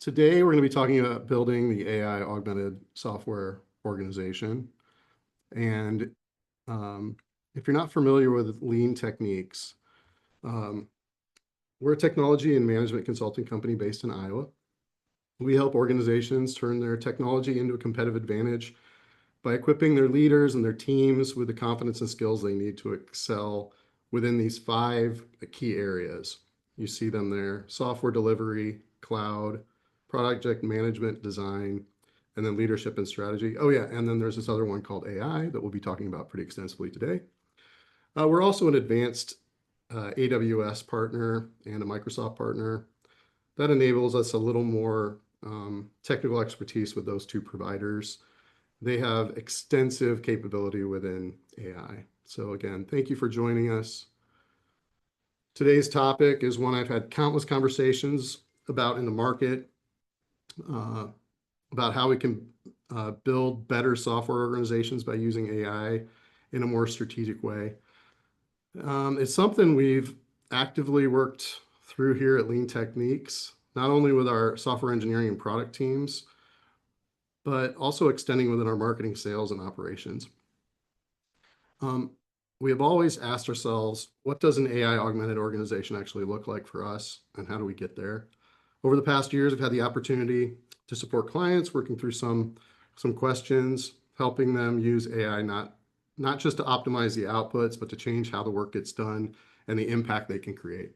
Today, we're going to be talking about building the AI-augmented software organization. And if you're not familiar with lean techniques, we're a technology and management consulting company based in Iowa. We help organizations turn their technology into a competitive advantage by equipping their leaders and their teams with the confidence and skills they need to excel within these 5 key areas. You see them there: software delivery, cloud, project management, design, and then leadership and strategy. Oh yeah, and then there's this other one called AI that we'll be talking about pretty extensively today. We're also an advanced AWS partner and a Microsoft partner. That enables us a little more technical expertise with those 2 providers. They have extensive capability within AI. So again, thank you for joining us. Today's topic is one I've had countless conversations about in the market, about how we can build better software organizations by using AI in a more strategic way. It's something we've actively worked through here at Lean Techniques, not only with our software engineering and product teams, but also extending within our marketing, sales, and operations. We have always asked ourselves, what does an AI augmented organization actually look like for us, and how do we get there? Over the past years, I've had the opportunity to support clients, working through some questions, helping them use AI not just to optimize the outputs, but to change how the work gets done and the impact they can create.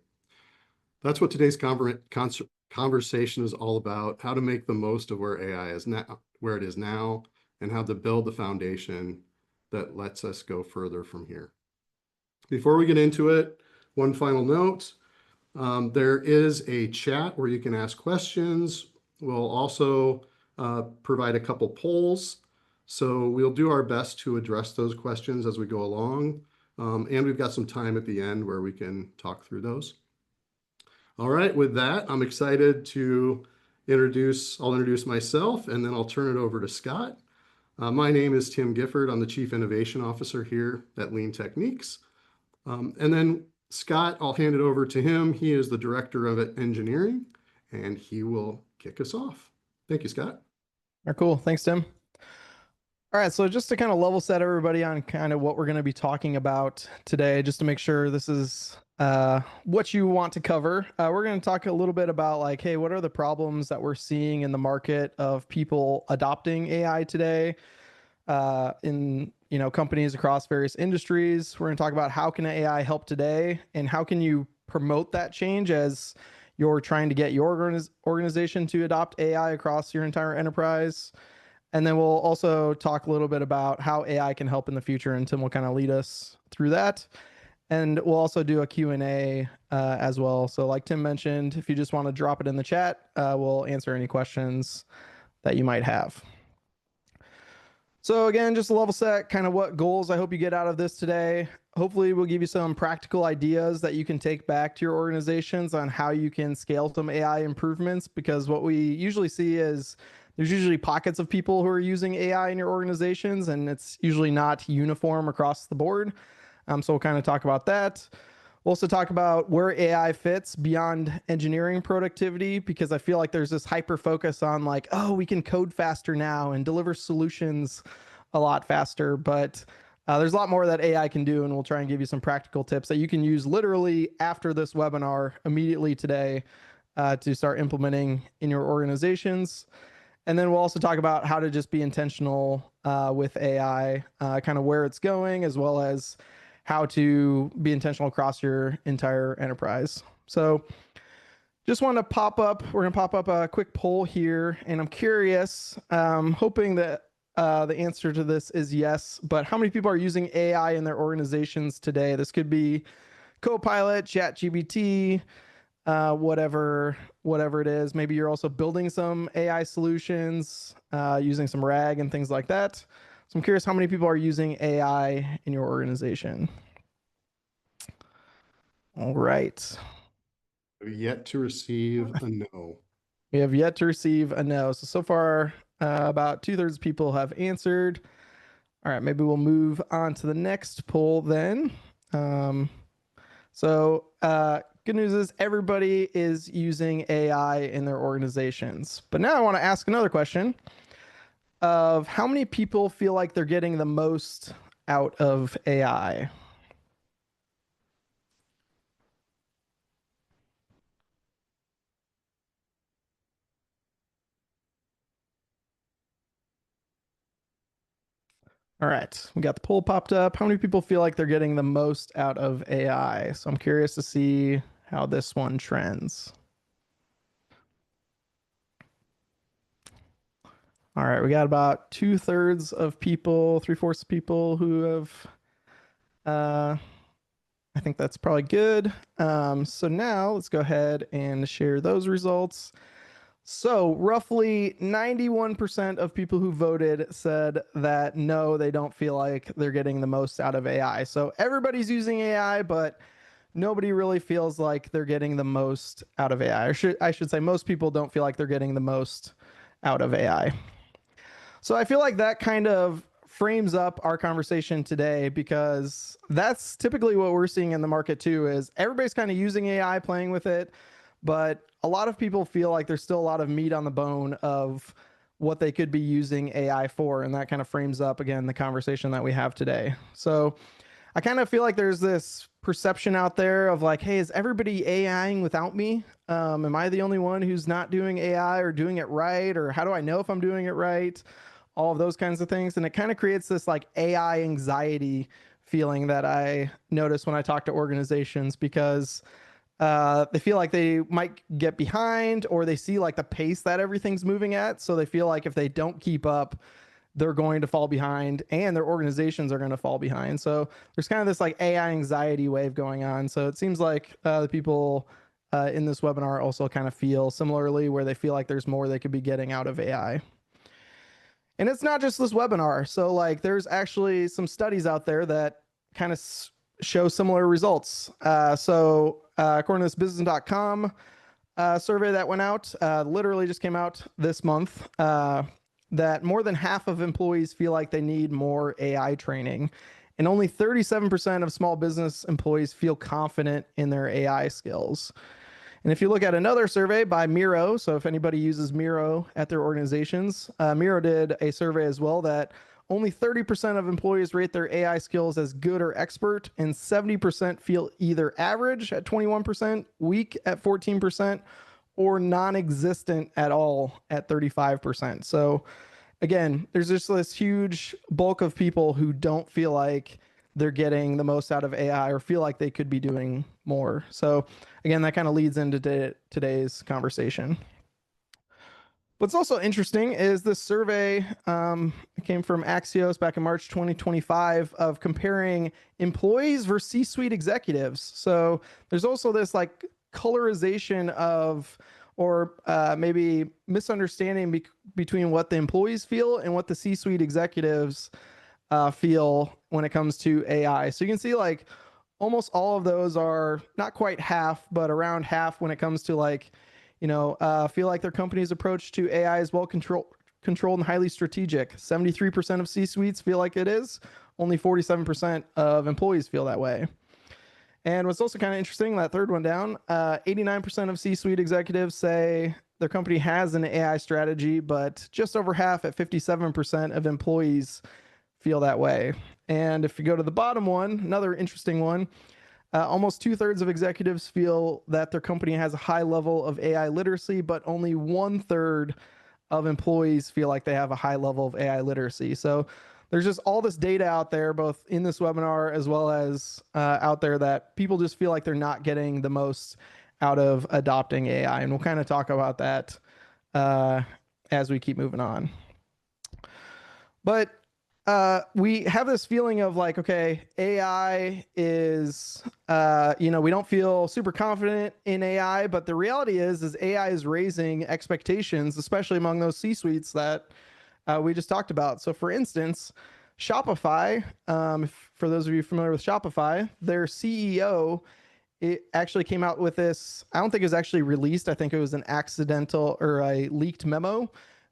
That's what today's conversation is all about: how to make the most of where AI is now, where it is now, and how to build the foundation that lets us go further from here. Before we get into it, one final note. There is a chat where you can ask questions. We'll also provide a couple polls. So we'll do our best to address those questions as we go along. And we've got some time at the end where we can talk through those. All right, with that, I'm excited to I'll introduce myself, and then I'll turn it over to Scott. My name is Tim Gifford. I'm the Chief Innovation Officer here at Lean Techniques. And then Scott, I'll hand it over to him. He is the Director of Engineering, and he will kick us off. Thank you, Scott. All right, cool. Thanks, Tim. All right, so just to kind of level set everybody on kind of what we're going to be talking about today, just to make sure this is what you want to cover. We're going to talk a little bit about like, hey, what are the problems that we're seeing in the market of people adopting AI today in companies across various industries. We're going to talk about how can AI help today, and how can you promote that change as you're trying to get your organization to adopt AI across your entire enterprise. And then we'll also talk a little bit about how AI can help in the future, and Tim will kind of lead us through that. And we'll also do a Q&A as well. So like Tim mentioned, if you just want to drop it in the chat, we'll answer any questions that you might have. So again, just a level set, kind of what goals I hope you get out of this today. Hopefully we'll give you some practical ideas that you can take back to your organizations on how you can scale some AI improvements, because what we usually see is there's usually pockets of people who are using AI in your organizations, and it's usually not uniform across the board. So we'll kind of talk about that. We'll also talk about where AI fits beyond engineering productivity, because I feel like there's this hyper focus on like, oh, we can code faster now and deliver solutions a lot faster. But there's a lot more that AI can do, and we'll try and give you some practical tips that you can use literally after this webinar immediately today to start implementing in your organizations. And then we'll also talk about how to just be intentional with AI, kind of where it's going, as well as how to be intentional across your entire enterprise. So just want to we're going to pop up a quick poll here, and I'm curious, hoping that the answer to this is yes, but how many people are using AI in their organizations today? This could be Copilot, ChatGPT, whatever it is. Maybe you're also building some AI solutions, using some RAG and things like that. So I'm curious how many people are using AI in your organization. All right. We've yet to receive a no. We have yet to receive a no. So far, about 2/3 of people have answered. All right, maybe we'll move on to the next poll then. Kind good news is everybody is using AI in their organizations. But now I want to ask another question of how many people feel like they're getting the most out of AI? All right, we got the poll popped up. How many people feel like they're getting the most out of AI? So I'm curious to see how this one trends. All right, we got about 2/3 of people, 3/4 of people who have. I think that's probably good. So now let's go ahead and share those results. So, roughly 91% of people who voted said that no, they don't feel like they're getting the most out of AI. So, everybody's using AI, but nobody really feels like they're getting the most out of AI. I should say most people don't feel like they're getting the most out of AI. So, I feel like that kind of frames up our conversation today because that's typically what we're seeing in the market too is everybody's kind of using AI, playing with it, but a lot of people feel like there's still a lot of meat on the bone of what they could be using AI for. And that kind of frames up, again, the conversation that we have today. So I kind of feel like there's this perception out there of like, hey, is everybody AIing without me? Am I the only one who's not doing AI or doing it right? Or how do I know if I'm doing it right? All of those kinds of things. And it kind of creates this like AI anxiety feeling that I notice when I talk to organizations because they feel like they might get behind or they see like the pace that everything's moving at. So they feel like if they don't keep up, they're going to fall behind and their organizations are going to fall behind. So there's kind of this like AI anxiety wave going on. So it seems like the people in this webinar also kind of feel similarly where they feel like there's more they could be getting out of AI. And it's not just this webinar. So like there's actually some studies out there that kind of show similar results. According to this business.com survey that went out, literally just came out this month, that more than half of employees feel like they need more AI training. And only 37% of small business employees feel confident in their AI skills. And if you look at another survey by Miro, so if anybody uses Miro at their organizations, Miro did a survey as well that only 30% of employees rate their AI skills as good or expert, and 70% feel either average at 21%, weak at 14%, or non-existent at all at 35%. So again, there's just this huge bulk of people who don't feel like they're getting the most out of AI or feel like they could be doing more. So again, that kind of leads into today's conversation. What's also interesting is this survey came from Axios back in March 2025 of comparing employees versus C-suite executives. So there's also this like colorization of or maybe misunderstanding between what the employees feel and what the C-suite executives feel when it comes to AI. So you can see like almost all of those are not quite half, but around half when it comes to like, feel like their company's approach to AI is well controlled and highly strategic. 73% of C-suites feel like it is. Only 47% of employees feel that way. And what's also kind of interesting, that third one down, 89% of C-suite executives say their company has an AI strategy, but just over half at 57% of employees feel that way. And if you go to the bottom one, another interesting one, almost 2/3 of executives feel that their company has a high level of AI literacy, but only 1/3 of employees feel like they have a high level of AI literacy. So there's just all this data out there, both in this webinar as well as out there, that people just feel like they're not getting the most out of adopting AI. And we'll kind of talk about that as we keep moving on. But we have this feeling of like, okay, AI is, we don't feel super confident in AI, but the reality is AI is raising expectations, especially among those C-suites that we just talked about. So for instance, Shopify, for those of you familiar with Shopify, their CEO, it actually came out with this. I don't think it was actually released. I think it was an accidental or a leaked memo,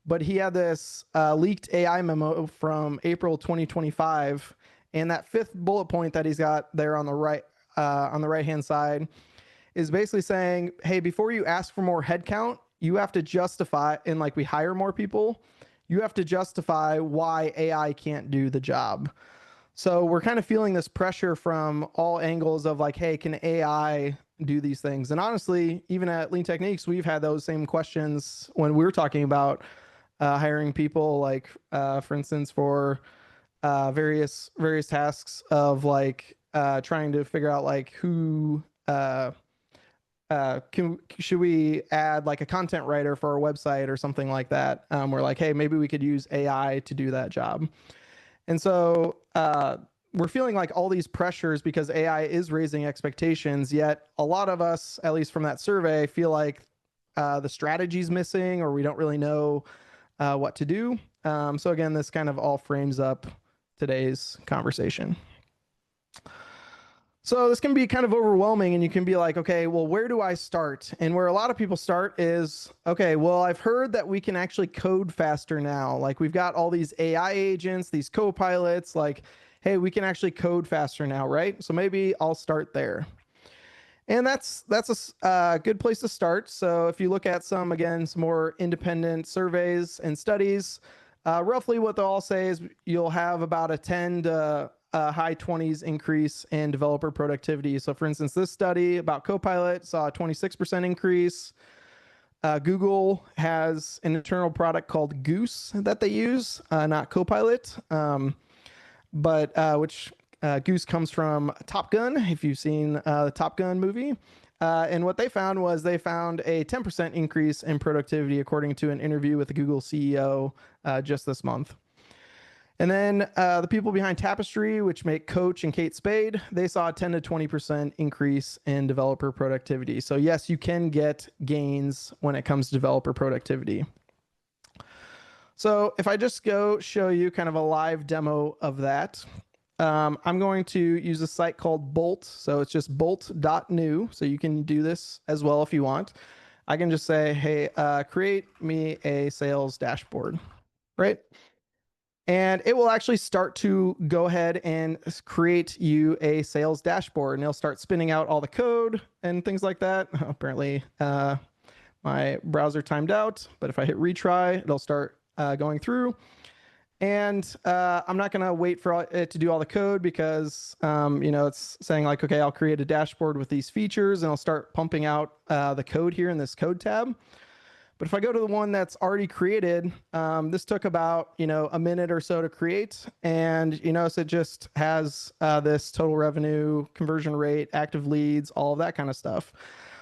but he had this leaked AI memo from April 2025, and that fifth bullet point that he's got there on the right hand side, is basically saying, hey, before you ask for more headcount, you have to justify, and like we hire more people, you have to justify why AI can't do the job. So we're kind of feeling this pressure from all angles of like, hey, can AI do these things? And honestly, even at Lean Techniques, we've had those same questions when we were talking about hiring people, like for instance, for various tasks of like trying to figure out like who should we add like a content writer for our website or something like that. We're like, hey, maybe we could use AI to do that job. And so we're feeling like all these pressures because AI is raising expectations, yet a lot of us, at least from that survey, feel like the strategy's missing or we don't really know what to do. So again, this kind of all frames up today's conversation. So this can be kind of overwhelming and you can be like, okay, well, where do I start? And where a lot of people start is, okay, well, I've heard that we can actually code faster now. Like we've got all these AI agents, these co-pilots, like, hey, we can actually code faster now, right? So maybe I'll start there. And that's a good place to start. So if you look at some more independent surveys and studies, roughly what they'll all say is you'll have about a 10 to high 20s increase in developer productivity. So for instance, this study about Copilot saw a 26% increase. Google has an internal product called Goose that they use, not Copilot, but which Goose comes from Top Gun, if you've seen the Top Gun movie. And what they found was they found a 10% increase in productivity, according to an interview with the Google CEO just this month. And then the people behind Tapestry, which make Coach and Kate Spade, they saw a 10 to 20% increase in developer productivity. So yes, you can get gains when it comes to developer productivity. So if I just go show you kind of a live demo of that, I'm going to use a site called Bolt. So it's just bolt.new. So you can do this as well if you want. I can just say, hey, create me a sales dashboard, right? And it will actually start to go ahead and create you a sales dashboard, and it'll start spinning out all the code and things like that. Apparently, my browser timed out, but if I hit retry, it'll start going through. And I'm not going to wait for it to do all the code because, it's saying like, okay, I'll create a dashboard with these features and I'll start pumping out the code here in this code tab. But if I go to the one that's already created, this took about, a minute or so to create. And you notice it just has this total revenue, conversion rate, active leads, all of that kind of stuff.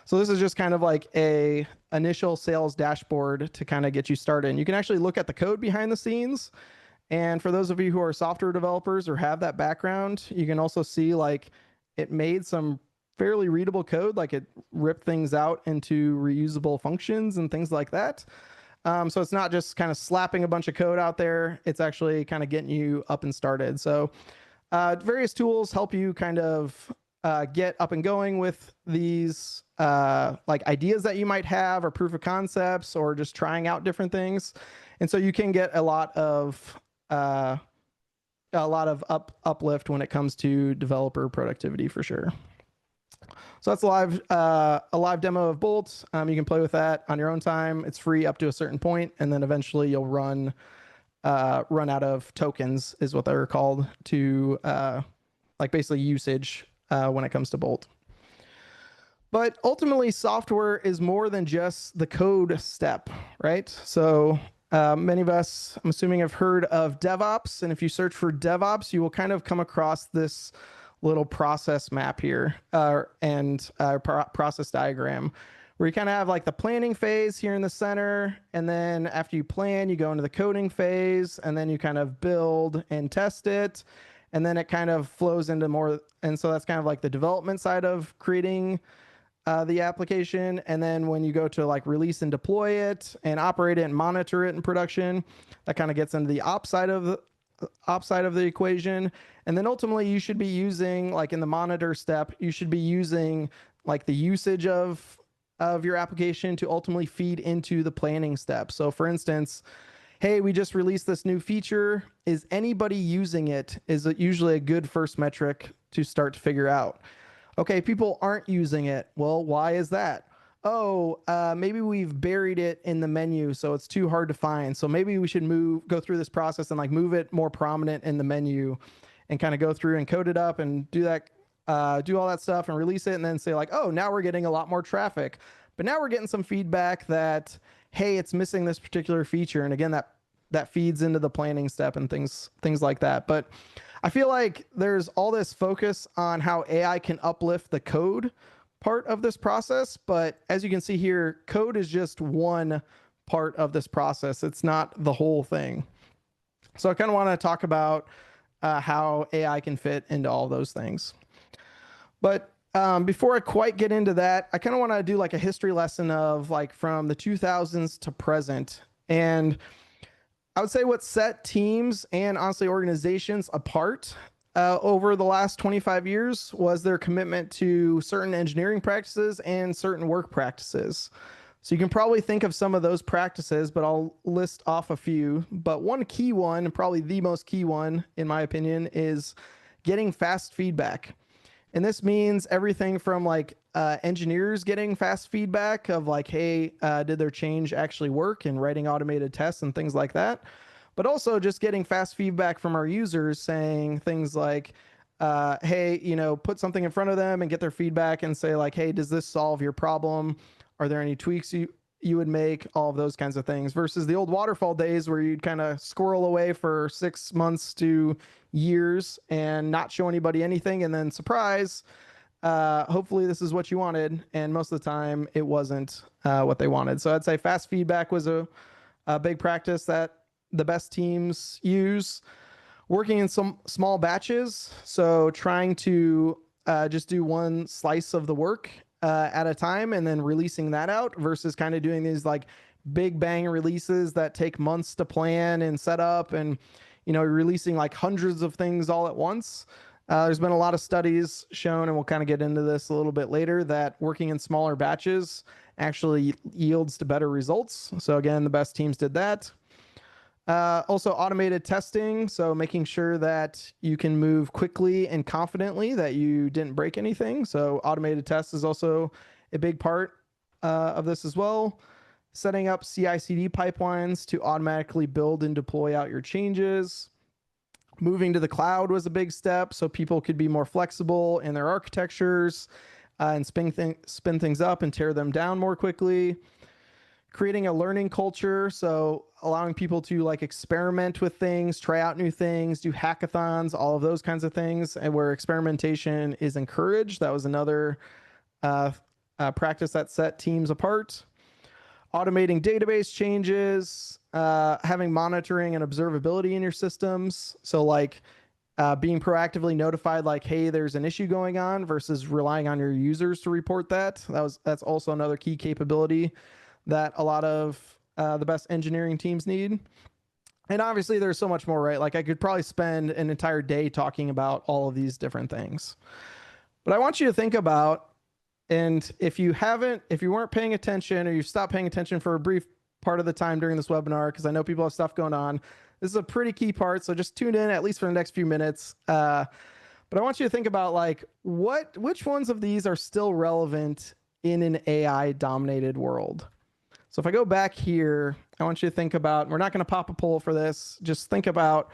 So this is just kind of like a initial sales dashboard to kind of get you started. And you can actually look at the code behind the scenes. And for those of you who are software developers or have that background, you can also see like it made some fairly readable code, like it ripped things out into reusable functions and things like that. So it's not just kind of slapping a bunch of code out there. It's actually kind of getting you up and started. So various tools help you kind of get up and going with these like ideas that you might have or proof of concepts or just trying out different things. And so you can get a lot of uplift when it comes to developer productivity for sure. So that's a live demo of Bolt. You can play with that on your own time. It's free up to a certain point, and then eventually you'll run out of tokens, is what they're called, to like basically usage when it comes to Bolt. But ultimately, software is more than just the code step, right? So many of us, I'm assuming, have heard of DevOps, and if you search for DevOps, you will kind of come across this little process map here and process diagram where you kind of have like the planning phase here in the center, and then after you plan, you go into the coding phase, and then you kind of build and test it, and then it kind of flows into more, and so that's kind of like the development side of creating the application. And then when you go to like release and deploy it and operate it and monitor it in production, that kind of gets into the ops side of the equation. And then ultimately you should be using, like in the monitor step, you should be using like the usage of your application to ultimately feed into the planning step. So for instance, hey, we just released this new feature. Is anybody using it? Is it usually a good first metric to start to figure out? Okay, people aren't using it. Well, why is that? Oh, maybe we've buried it in the menu, so it's too hard to find. So maybe we should go through this process and like move it more prominent in the menu, and kind of go through and code it up and do that, do all that stuff and release it, and then say like, oh, now we're getting a lot more traffic, but now we're getting some feedback that hey, it's missing this particular feature, and again that feeds into the planning step and things like that. But I feel like there's all this focus on how AI can uplift the code part of this process. But as you can see here, code is just one part of this process. It's not the whole thing. So I kind of want to talk about how AI can fit into all those things. But before I quite get into that, I kind of want to do like a history lesson of like from the 2000s to present. And I would say what set teams and honestly organizations apart over the last 25 years was their commitment to certain engineering practices and certain work practices. So you can probably think of some of those practices, but I'll list off a few. But one key one, probably the most key one in my opinion, is getting fast feedback. And this means everything from like engineers getting fast feedback of like, hey, did their change actually work, and writing automated tests and things like that. But also just getting fast feedback from our users saying things like, hey, put something in front of them and get their feedback and say like, hey, does this solve your problem? Are there any tweaks you would make? All of those kinds of things versus the old waterfall days where you'd kind of squirrel away for 6 months to years and not show anybody anything, and then surprise, hopefully this is what you wanted, and most of the time it wasn't what they wanted. So I'd say fast feedback was a big practice that the best teams use. Working in some small batches, so trying to just do one slice of the work at a time and then releasing that out versus kind of doing these like big bang releases that take months to plan and set up, and releasing like hundreds of things all at once. There's been a lot of studies shown, and we'll kind of get into this a little bit later, that working in smaller batches actually yields to better results. So again, the best teams did that. Also automated testing, so making sure that you can move quickly and confidently, that you didn't break anything. So automated tests is also a big part of this as well. Setting up CI/CD pipelines to automatically build and deploy out your changes. Moving to the cloud was a big step, so people could be more flexible in their architectures and spin things up and tear them down more quickly. Creating a learning culture, so allowing people to like experiment with things, try out new things, do hackathons, all of those kinds of things, and where experimentation is encouraged. That was another practice that set teams apart. Automating database changes, having monitoring and observability in your systems. So like being proactively notified, like, hey, there's an issue going on, versus relying on your users to report that. That's also another key capability that a lot of the best engineering teams need. And obviously there's so much more, right? Like I could probably spend an entire day talking about all of these different things. But I want you to think about, and if you weren't paying attention, or you stopped paying attention for a brief part of the time during this webinar, because I know people have stuff going on, this is a pretty key part. So just tune in at least for the next few minutes. But I want you to think about like which ones of these are still relevant in an AI dominated world. So if I go back here, I want you to think about, we're not going to pop a poll for this, just think about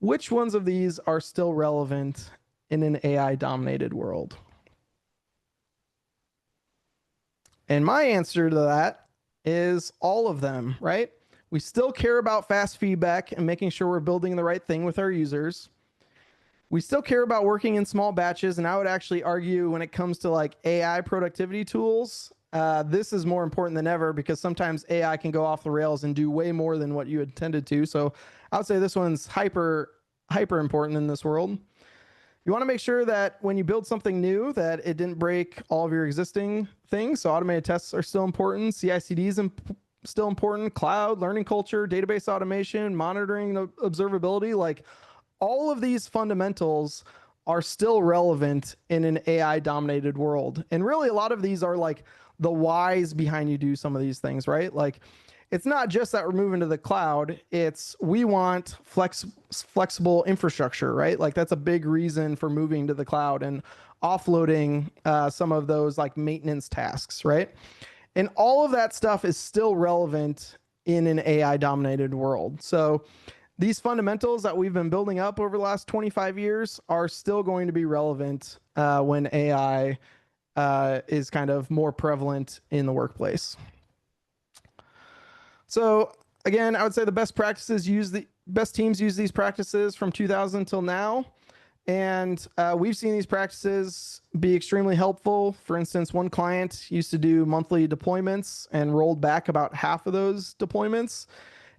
which ones of these are still relevant in an AI dominated world. And my answer to that is all of them, right? We still care about fast feedback and making sure we're building the right thing with our users. We still care about working in small batches. And I would actually argue when it comes to like AI productivity tools, this is more important than ever, because sometimes AI can go off the rails and do way more than what you intended to. So I would say this one's hyper important in this world. You want to make sure that when you build something new, that it didn't break all of your existing things. So automated tests are still important. CI/CD is still important. Cloud, learning culture, database automation, monitoring the observability, like all of these fundamentals are still relevant in an AI dominated world. And really a lot of these are like the whys behind you do some of these things, right? Like it's not just that we're moving to the cloud. It's we want flexible infrastructure, right? Like that's a big reason for moving to the cloud and offloading some of those like maintenance tasks, right? And all of that stuff is still relevant in an AI dominated world. So these fundamentals that we've been building up over the last 25 years are still going to be relevant when AI is kind of more prevalent in the workplace. So again, I would say the best practices best teams use these practices from 2000 till now. And we've seen these practices be extremely helpful. For instance, one client used to do monthly deployments and rolled back about half of those deployments.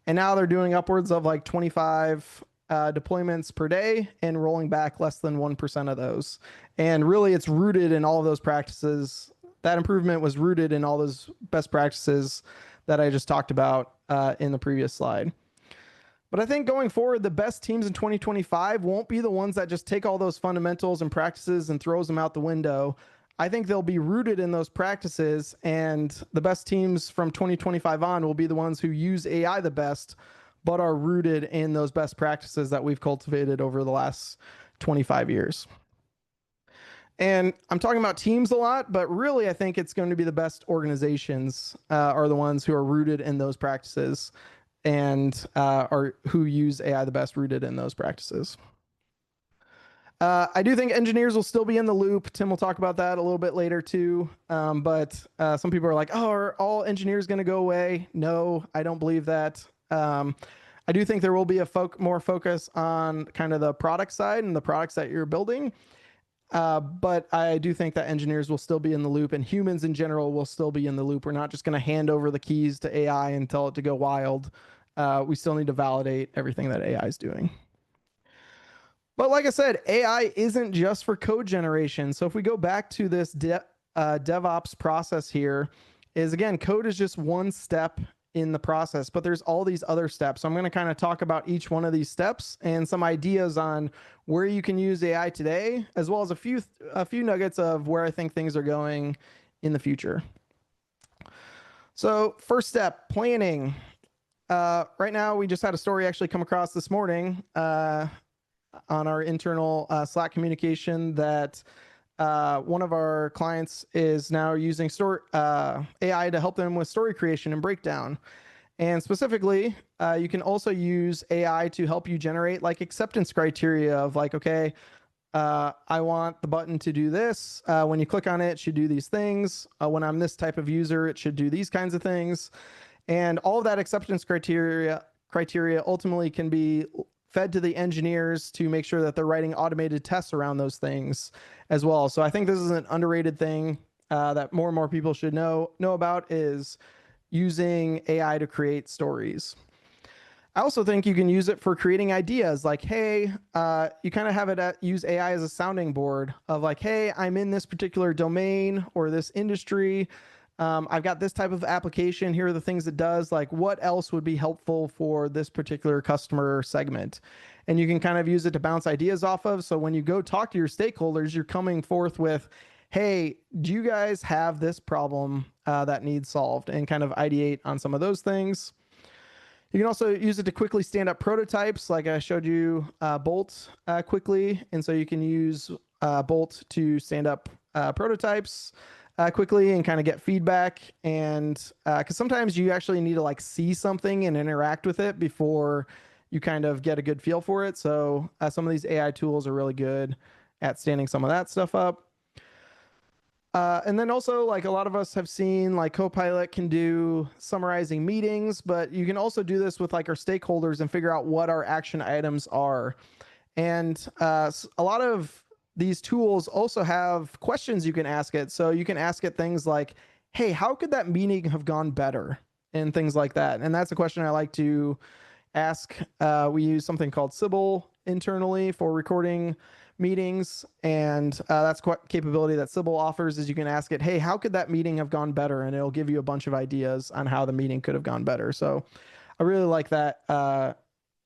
And now they're doing upwards of like 25 deployments per day and rolling back less than 1% of those. And really, it's rooted in all of those practices. That improvement was rooted in all those best practices that I just talked about in the previous slide. But I think going forward, the best teams in 2025 won't be the ones that just take all those fundamentals and practices and throws them out the window. I think they'll be rooted in those practices, and the best teams from 2025 on will be the ones who use AI the best, but are rooted in those best practices that we've cultivated over the last 25 years. And I'm talking about teams a lot, but really I think it's going to be the best organizations are the ones who are rooted in those practices and are who use AI the best, rooted in those practices. I do think engineers will still be in the loop. Tim will talk about that a little bit later too. But some people are like, oh, are all engineers going to go away? No, I don't believe that. I do think there will be a more focus on kind of the product side and the products that you're building. But I do think that engineers will still be in the loop, and humans in general will still be in the loop. We're not just going to hand over the keys to AI and tell it to go wild. We still need to validate everything that AI is doing. But like I said, AI isn't just for code generation. So if we go back to this DevOps process here, is again, code is just one step in the process, but there's all these other steps. So I'm going to kind of talk about each one of these steps and some ideas on where you can use AI today, as well as a few nuggets of where I think things are going in the future. So first step, planning. Right now, we just had a story actually come across this morning on our internal Slack communication that one of our clients is now using AI to help them with story creation and breakdown. And specifically, you can also use AI to help you generate like acceptance criteria of like, okay, I want the button to do this. When you click on it, it should do these things. When I'm this type of user, it should do these kinds of things. And all of that acceptance criteria ultimately can be fed to the engineers to make sure that they're writing automated tests around those things as well. So I think this is an underrated thing that more and more people should know about, is using AI to create stories. I also think you can use it for creating ideas like, hey, you kind of have it use AI as a sounding board of like, hey, I'm in this particular domain or this industry. I've got this type of application. Here are the things it does. Like, what else would be helpful for this particular customer segment? And you can kind of use it to bounce ideas off of. So when you go talk to your stakeholders, you're coming forth with, hey, do you guys have this problem that needs solved? And kind of ideate on some of those things. You can also use it to quickly stand up prototypes, like I showed you Bolt quickly. And so you can use Bolt to stand up prototypes quickly and kind of get feedback. And because sometimes you actually need to like see something and interact with it before you kind of get a good feel for it. So some of these AI tools are really good at standing some of that stuff up. And then also, like, a lot of us have seen like Copilot can do summarizing meetings, but you can also do this with like our stakeholders and figure out what our action items are. And a lot of these tools also have questions you can ask it. So you can ask it things like, hey, how could that meeting have gone better? And things like that. And that's a question I like to ask. We use something called Sybil internally for recording meetings. And that's what capability that Sybil offers, is you can ask it, hey, how could that meeting have gone better? And it'll give you a bunch of ideas on how the meeting could have gone better. So I really like that,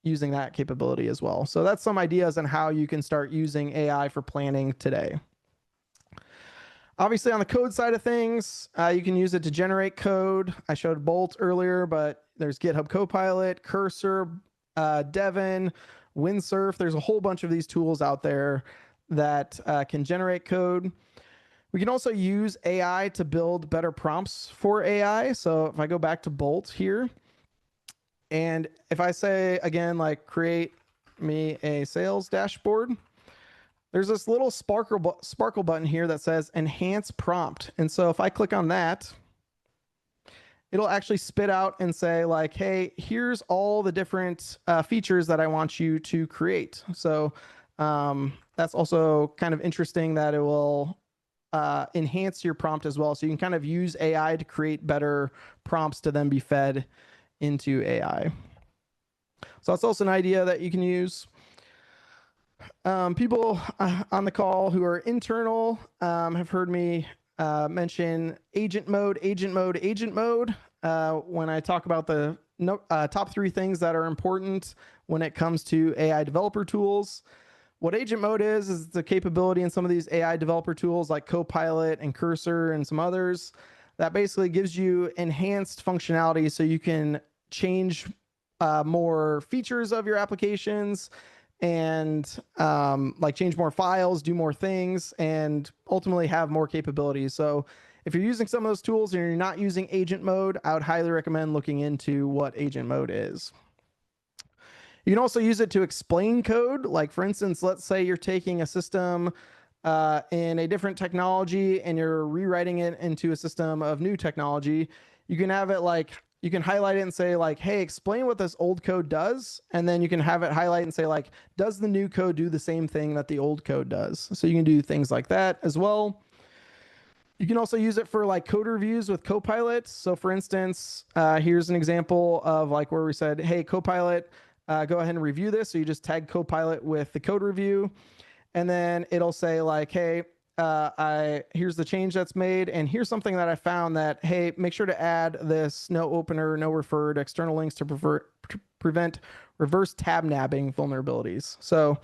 using that capability as well. So that's some ideas on how you can start using AI for planning today. Obviously, on the code side of things, you can use it to generate code. I showed Bolt earlier, but There's GitHub Copilot, Cursor, Devin, Windsurf. There's a whole bunch of these tools out there that can generate code. We can also use AI to build better prompts for AI. So if I go back to Bolt here, and if I say again, like create me a sales dashboard, there's this little sparkle button here that says enhance prompt. And so if I click on that, it'll actually spit out and say like, hey, here's all the different features that I want you to create. So that's also kind of interesting that it will enhance your prompt as well. So you can kind of use AI to create better prompts to then be fed into AI. So that's also an idea that you can use. People on the call who are internal have heard me mention agent mode when I talk about the top 3 things that are important when it comes to AI developer tools. What agent mode is the capability in some of these AI developer tools like Copilot and Cursor and some others that basically gives you enhanced functionality so you can change more features of your applications and like change more files, do more things, and ultimately have more capabilities. So if you're using some of those tools and you're not using agent mode, I would highly recommend looking into what agent mode is. You can also use it to explain code. Like for instance, let's say you're taking a system in a different technology and you're rewriting it into a system of new technology. You can have it like, you can highlight it and say like, hey, explain what this old code does. And then you can have it highlight and say like, does the new code do the same thing that the old code does? So you can do things like that as well. You can also use it for like code reviews with Copilot. So for instance, here's an example of like where we said, hey, Copilot, go ahead and review this. So you just tag Copilot with the code review, and then it'll say like, hey, here's the change that's made, and here's something that I found that, hey, make sure to add this no opener, no referred external links to prevent reverse tab nabbing vulnerabilities. So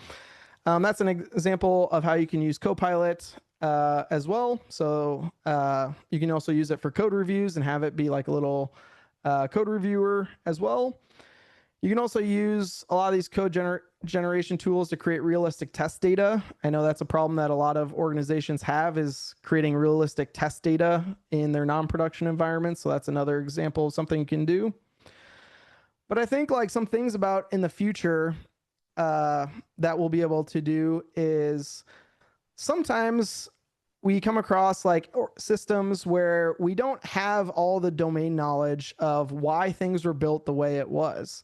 that's an example of how you can use Copilot as well. So you can also use it for code reviews and have it be like a little code reviewer as well. You can also use a lot of these code generation tools to create realistic test data. I know that's a problem that a lot of organizations have, is creating realistic test data in their non-production environments. So that's another example of something you can do. But I think like some things about in the future that we'll be able to do is sometimes we come across like systems where we don't have all the domain knowledge of why things were built the way it was.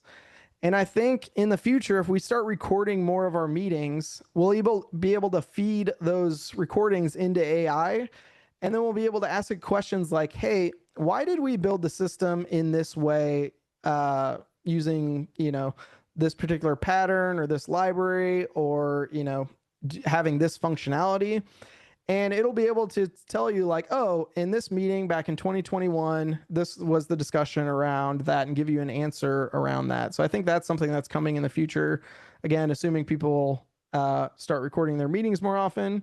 And I think in the future, if we start recording more of our meetings, we'll be able to feed those recordings into AI. And then we'll be able to ask it questions like, hey, why did we build the system in this way using, this particular pattern or this library or, having this functionality? And it'll be able to tell you like, oh, in this meeting back in 2021, this was the discussion around that, and give you an answer around that. So I think that's something that's coming in the future. Again, assuming people start recording their meetings more often.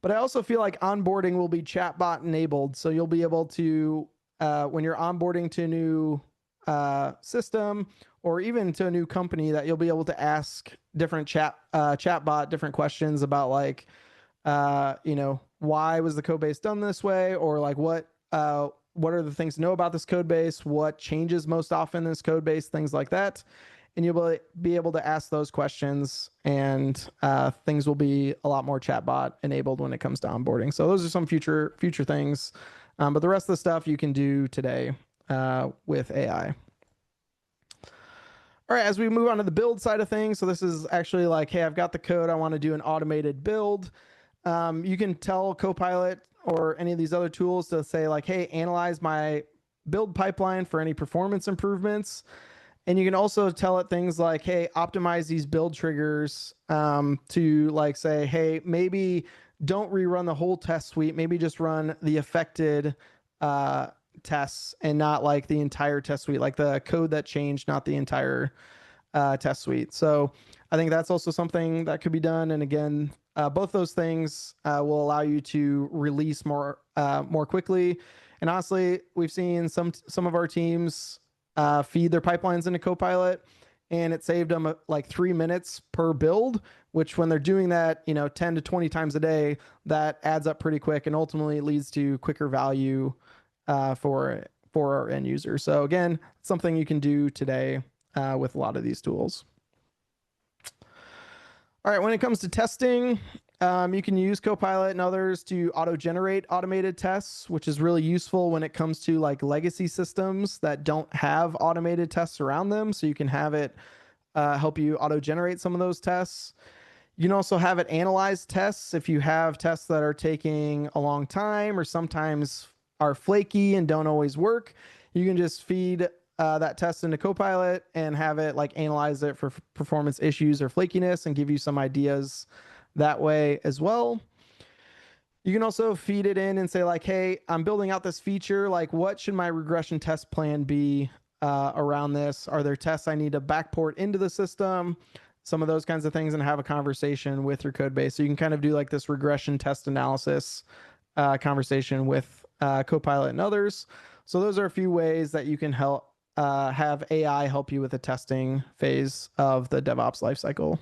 But I also feel like onboarding will be chatbot enabled. So you'll be able to, when you're onboarding to a new system or even to a new company, that you'll be able to ask different chatbot different questions about like, why was the code base done this way? Or like what are the things to know about this code base? What changes most often in this code base? Things like that. And you'll be able to ask those questions, and things will be a lot more chatbot enabled when it comes to onboarding. So those are some future things. But the rest of the stuff you can do today with AI. All right, as we move on to the build side of things. So this is actually like, hey, I've got the code. I want to do an automated build. You can tell Copilot or any of these other tools to say like, hey, analyze my build pipeline for any performance improvements. And you can also tell it things like, hey, optimize these build triggers to like say, hey, maybe don't rerun the whole test suite. Maybe just run the affected tests and not like the entire test suite, like the code that changed, not the entire test suite. So I think that's also something that could be done. And again, both those things will allow you to release more quickly. And honestly, we've seen some of our teams feed their pipelines into Copilot, and it saved them like 3 minutes per build, which when they're doing that, 10 to 20 times a day, that adds up pretty quick and ultimately leads to quicker value for our end users. So again, something you can do today with a lot of these tools. All right, when it comes to testing, you can use Copilot and others to auto-generate automated tests, which is really useful when it comes to like legacy systems that don't have automated tests around them. So you can have it help you auto-generate some of those tests. You can also have it analyze tests if you have tests that are taking a long time or sometimes are flaky and don't always work. You can just feed that test into Copilot and have it like analyze it for performance issues or flakiness and give you some ideas that way as well. You can also feed it in and say like, hey, I'm building out this feature. Like, what should my regression test plan be around this? Are there tests I need to backport into the system? Some of those kinds of things, and have a conversation with your code base. So you can kind of do like this regression test analysis conversation with Copilot and others. So those are a few ways that you can help have AI help you with the testing phase of the DevOps lifecycle.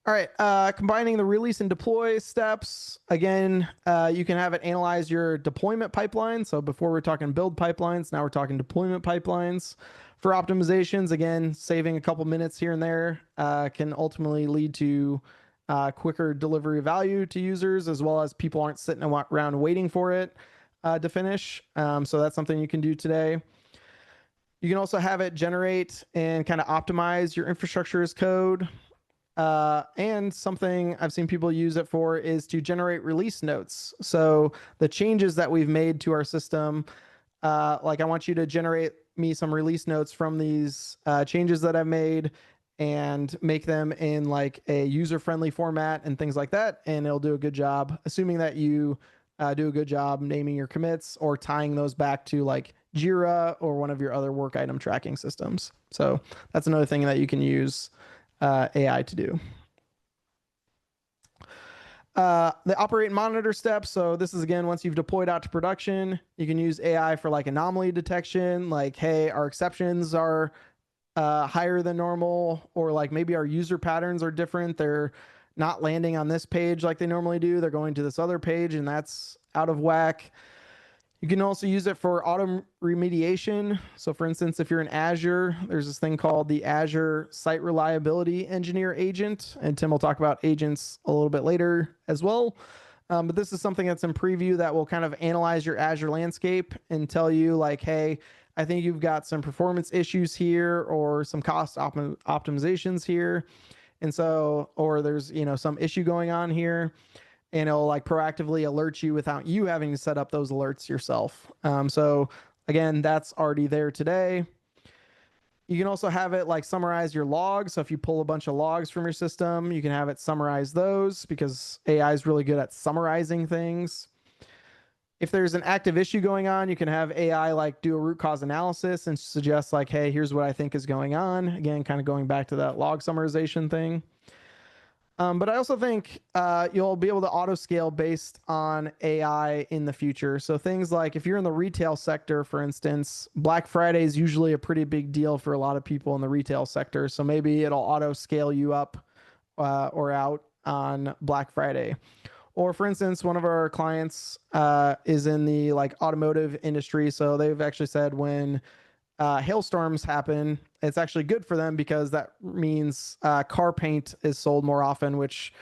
All right, combining the release and deploy steps. Again, you can have it analyze your deployment pipeline. So before we're talking build pipelines, now we're talking deployment pipelines. For optimizations, again, saving a couple minutes here and there can ultimately lead to quicker delivery value to users, as well as people aren't sitting around waiting for it to finish. So that's something you can do today. You can also have it generate and kind of optimize your infrastructure as code. And something I've seen people use it for is to generate release notes. So the changes that we've made to our system, like I want you to generate me some release notes from these changes that I've made and make them in like a user-friendly format and things like that. And it'll do a good job, assuming that you do a good job naming your commits or tying those back to like Jira or one of your other work item tracking systems. So that's another thing that you can use AI to do. The operate and monitor steps. So this is again, once you've deployed out to production, you can use AI for like anomaly detection, like, hey, our exceptions are higher than normal, or like maybe our user patterns are different. They're not landing on this page like they normally do. They're going to this other page and that's out of whack. You can also use it for auto remediation. So for instance, if you're in Azure, there's this thing called the Azure Site Reliability Engineer agent. And Tim will talk about agents a little bit later as well. But this is something that's in preview that will kind of analyze your Azure landscape and tell you like, hey, I think you've got some performance issues here or some cost optimizations here. And so, or there's, some issue going on here. And it'll like proactively alert you without you having to set up those alerts yourself. So again, that's already there today. You can also have it like summarize your logs. So if you pull a bunch of logs from your system, you can have it summarize those because AI is really good at summarizing things. If there's an active issue going on, you can have AI like do a root cause analysis and suggest like, hey, here's what I think is going on. Again, kind of going back to that log summarization thing. But I also think you'll be able to auto scale based on AI in the future. So things like if you're in the retail sector, for instance, Black Friday is usually a pretty big deal for a lot of people in the retail sector. So maybe it'll auto scale you up or out on Black Friday. Or for instance, one of our clients is in the like automotive industry. So they've actually said when hailstorms happen, it's actually good for them because that means car paint is sold more often, which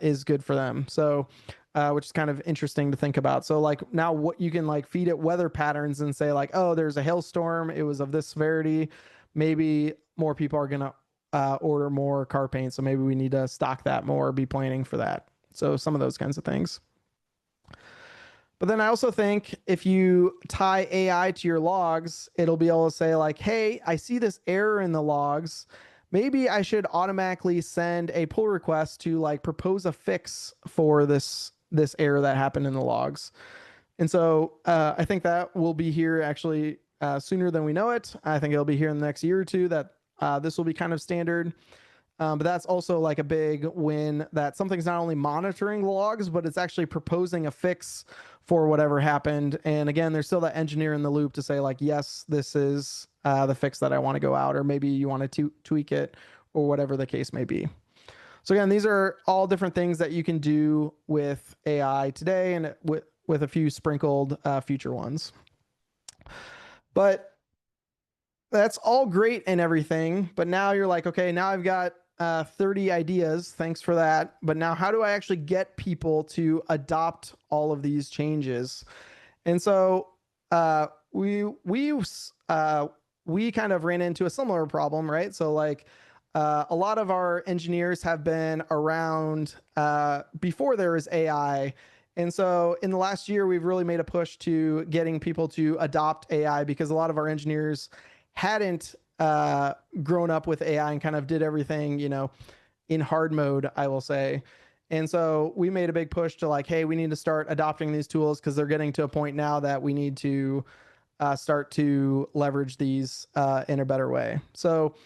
is good for them. So, which is kind of interesting to think about. So like now what you can like feed it weather patterns and say like, oh, there's a hailstorm. It was of this severity. Maybe more people are going to order more car paint. So maybe we need to stock that more, be planning for that. So some of those kinds of things. But then I also think if you tie AI to your logs, it'll be able to say like, hey, I see this error in the logs. Maybe I should automatically send a pull request to like propose a fix for this error that happened in the logs. And so I think that will be here actually sooner than we know it. I think it'll be here in the next year or two that this will be kind of standard. But that's also like a big win, that something's not only monitoring the logs, but it's actually proposing a fix for whatever happened. And again, there's still that engineer in the loop to say like, yes, this is the fix that I want to go out, or maybe you want to tweak it, or whatever the case may be. So again, these are all different things that you can do with AI today, and with a few sprinkled future ones. But that's all great and everything. But now you're like, okay, now I've got 30 ideas. Thanks for that. But now how do I actually get people to adopt all of these changes? And so we kind of ran into a similar problem, right? So like a lot of our engineers have been around before there was AI. And so in the last year, we've really made a push to getting people to adopt AI, because a lot of our engineers hadn't grown up with AI and kind of did everything, in hard mode, I will say. And so we made a big push to like, hey, we need to start adopting these tools, because they're getting to a point now that we need to start to leverage these in a better way. So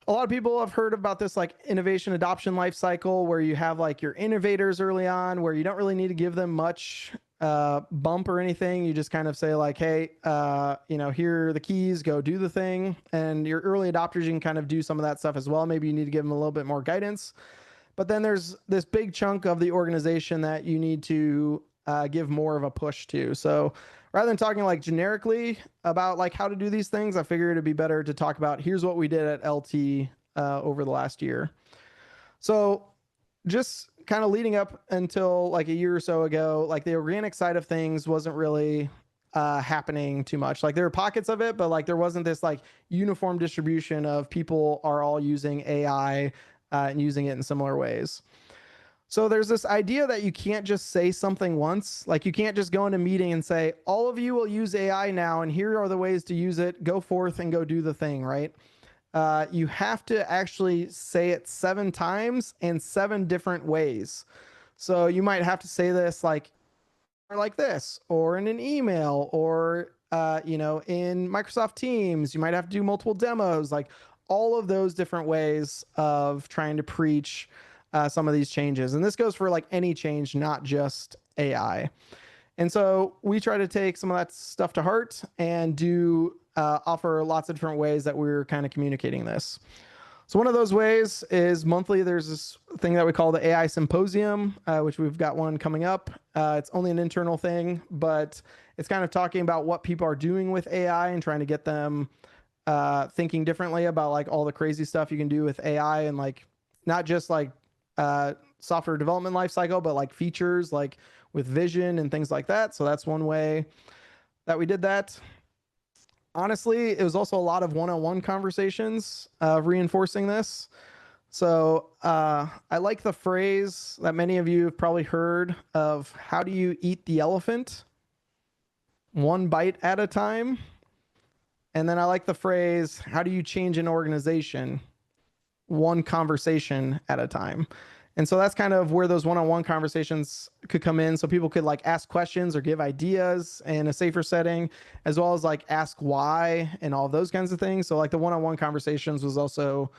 a lot of people have heard about this like innovation adoption life cycle, where you have like your innovators early on, where you don't really need to give them much bump or anything. You just kind of say like, hey, here are the keys, go do the thing. And your early adopters, you can kind of do some of that stuff as well. Maybe you need to give them a little bit more guidance. But then there's this big chunk of the organization that you need to give more of a push to. So rather than talking like generically about like how to do these things, I figured it'd be better to talk about here's what we did at LT over the last year. So just kind of leading up until like a year or so ago, like the organic side of things wasn't really happening too much. Like there were pockets of it, but like there wasn't this like uniform distribution of people are all using AI and using it in similar ways. So there's this idea that you can't just say something once. Like you can't just go in a meeting and say, all of you will use AI now, and here are the ways to use it. Go forth and go do the thing, right? You have to actually say it 7 times in 7 different ways. So you might have to say this like this, or in an email, or in Microsoft Teams. You might have to do multiple demos, like all of those different ways of trying to preach some of these changes. And this goes for like any change, not just AI. And so we try to take some of that stuff to heart and do offer lots of different ways that we're kind of communicating this. So one of those ways is monthly. There's this thing that we call the AI Symposium, which we've got one coming up. It's only an internal thing, but it's kind of talking about what people are doing with AI and trying to get them thinking differently about like all the crazy stuff you can do with AI, and like not just like software development lifecycle, but like features like with vision and things like that. So that's one way that we did that. Honestly, it was also a lot of one-on-one conversations reinforcing this. So I like the phrase that many of you have probably heard of, how do you eat the elephant? One bite at a time. And then I like the phrase, how do you change an organization? One conversation at a time. And so that's kind of where those one-on-one conversations could come in. So people could like ask questions or give ideas in a safer setting, as well as like ask why and all those kinds of things. So like the one-on-one conversations was also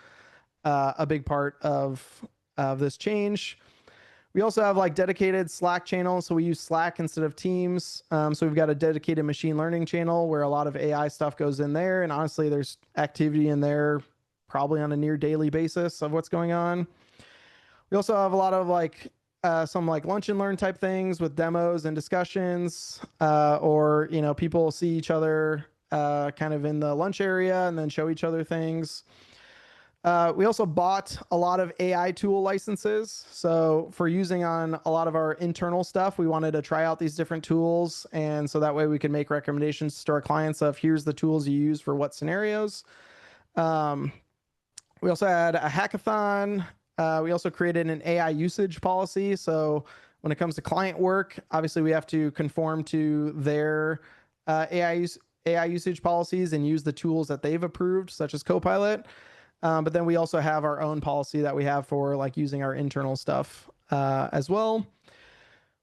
a big part of this change. We also have like dedicated Slack channels. So we use Slack instead of Teams. So we've got a dedicated machine learning channel where a lot of AI stuff goes in there. And honestly, there's activity in there probably on a near daily basis of what's going on. We also have a lot of like some like lunch and learn type things with demos and discussions, or people see each other kind of in the lunch area and then show each other things. We also bought a lot of AI tool licenses. So for using on a lot of our internal stuff, we wanted to try out these different tools. And so that way we can make recommendations to our clients of here's the tools you use for what scenarios. We also had a hackathon. We also created an AI usage policy. So when it comes to client work, obviously we have to conform to their AI usage policies and use the tools that they've approved, such as Copilot. But then we also have our own policy that we have for like using our internal stuff as well.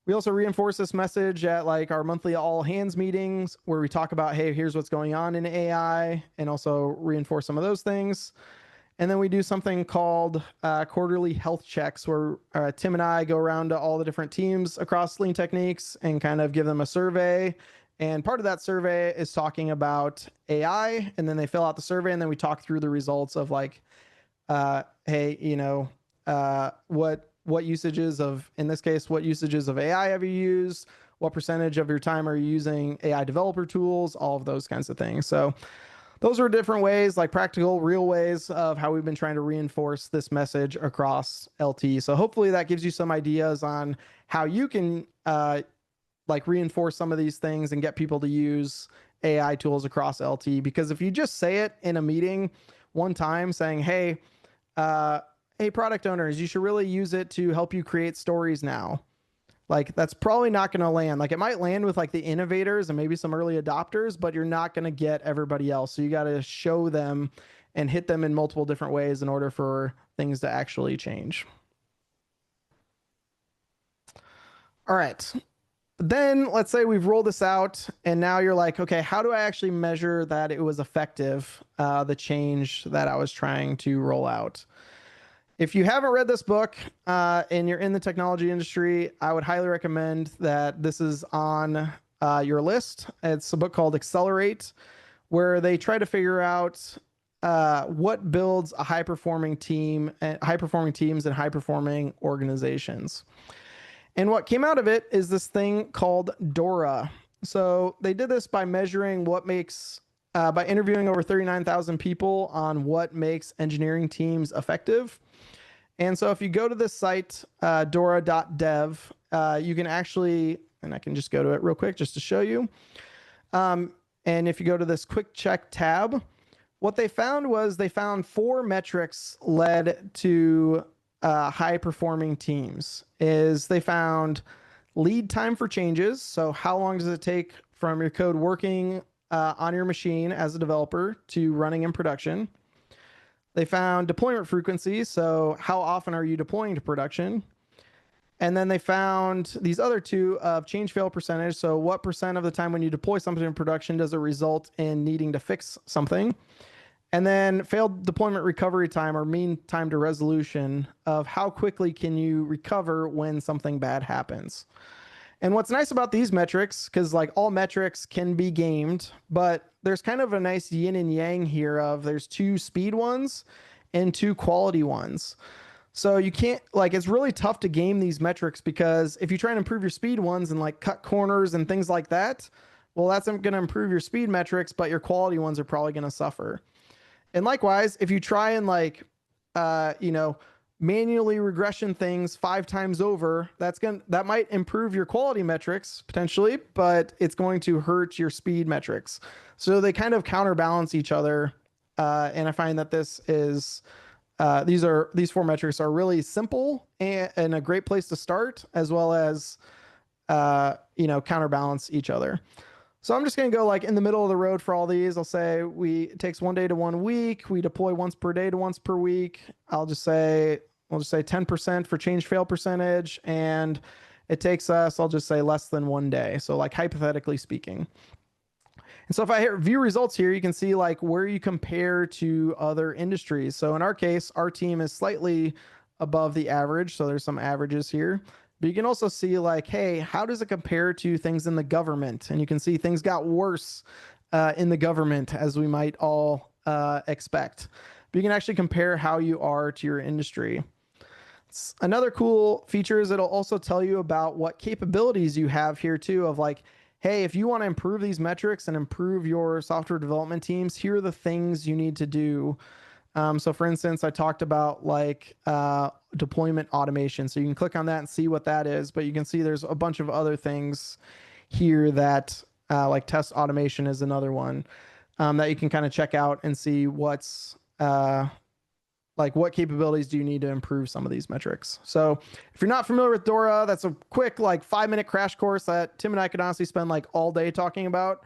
We also reinforce this message at like our monthly all hands meetings, where we talk about, hey, here's what's going on in AI, and also reinforce some of those things. And then we do something called quarterly health checks, where Tim and I go around to all the different teams across Lean Techniques and kind of give them a survey. And part of that survey is talking about AI. And then they fill out the survey, and then we talk through the results of like, hey, what usages of, in this case, what usages of AI have you used? What percentage of your time are you using AI developer tools? All of those kinds of things. So those are different ways, like practical, real ways of how we've been trying to reinforce this message across LT. So hopefully that gives you some ideas on how you can like reinforce some of these things and get people to use AI tools across LT. Because if you just say it in a meeting one time saying, hey, product owners, you should really use it to help you create stories now. Like that's probably not going to land. Like it might land with like the innovators and maybe some early adopters, but you're not going to get everybody else. So you got to show them and hit them in multiple different ways in order for things to actually change. All right. Then let's say we've rolled this out and now you're like, okay, how do I actually measure that it was effective, the change that I was trying to roll out? If you haven't read this book and you're in the technology industry, I would highly recommend that this is on your list. It's a book called Accelerate, where they try to figure out what builds a high-performing team, high-performing teams and high-performing organizations. And what came out of it is this thing called DORA. So they did this by measuring what makes, by interviewing over 39,000 people on what makes engineering teams effective. And so if you go to this site, dora.dev, you can actually, and I can just go to it real quick just to show you. And if you go to this quick check tab, what they found was they found 4 metrics led to high performing teams. Is they found lead time for changes. So how long does it take from your code working on your machine as a developer to running in production? They found deployment frequency. So how often are you deploying to production? And then they found these other 2 of change fail percentage. So what percent of the time when you deploy something in production does it result in needing to fix something? And then failed deployment recovery time, or mean time to resolution, of how quickly can you recover when something bad happens. And what's nice about these metrics, because like all metrics can be gamed, but there's kind of a nice yin and yang here of there's 2 speed ones and 2 quality ones. So you can't, like, it's really tough to game these metrics, because if you try and improve your speed ones and like cut corners and things like that, well, that's going to improve your speed metrics, but your quality ones are probably going to suffer. And likewise, if you try and like, manually regression things 5 times over, that might improve your quality metrics potentially, but it's going to hurt your speed metrics. So they kind of counterbalance each other. And I find that this is, these 4 metrics are really simple and a great place to start, as well as, counterbalance each other. So I'm just going to go like in the middle of the road for all these. I'll say it takes 1 day to 1 week. We deploy once per day to once per week. We'll just say 10% for change fail percentage. And it takes us, I'll just say less than 1 day. So like hypothetically speaking. And so if I hit view results here, you can see like where you compare to other industries. So in our case, our team is slightly above the average. So there's some averages here. But you can also see like, hey, how does it compare to things in the government? And you can see things got worse in the government, as we might all expect. But you can actually compare how you are to your industry. Another cool feature is it'll also tell you about what capabilities you have here too, of like, hey, if you want to improve these metrics and improve your software development teams, here are the things you need to do. So for instance, I talked about like deployment automation. So you can click on that and see what that is, but you can see there's a bunch of other things here that like test automation is another one that you can kind of check out and see what's like what capabilities do you need to improve some of these metrics. So if you're not familiar with DORA, that's a quick like 5-minute crash course that Tim and I could honestly spend like all day talking about.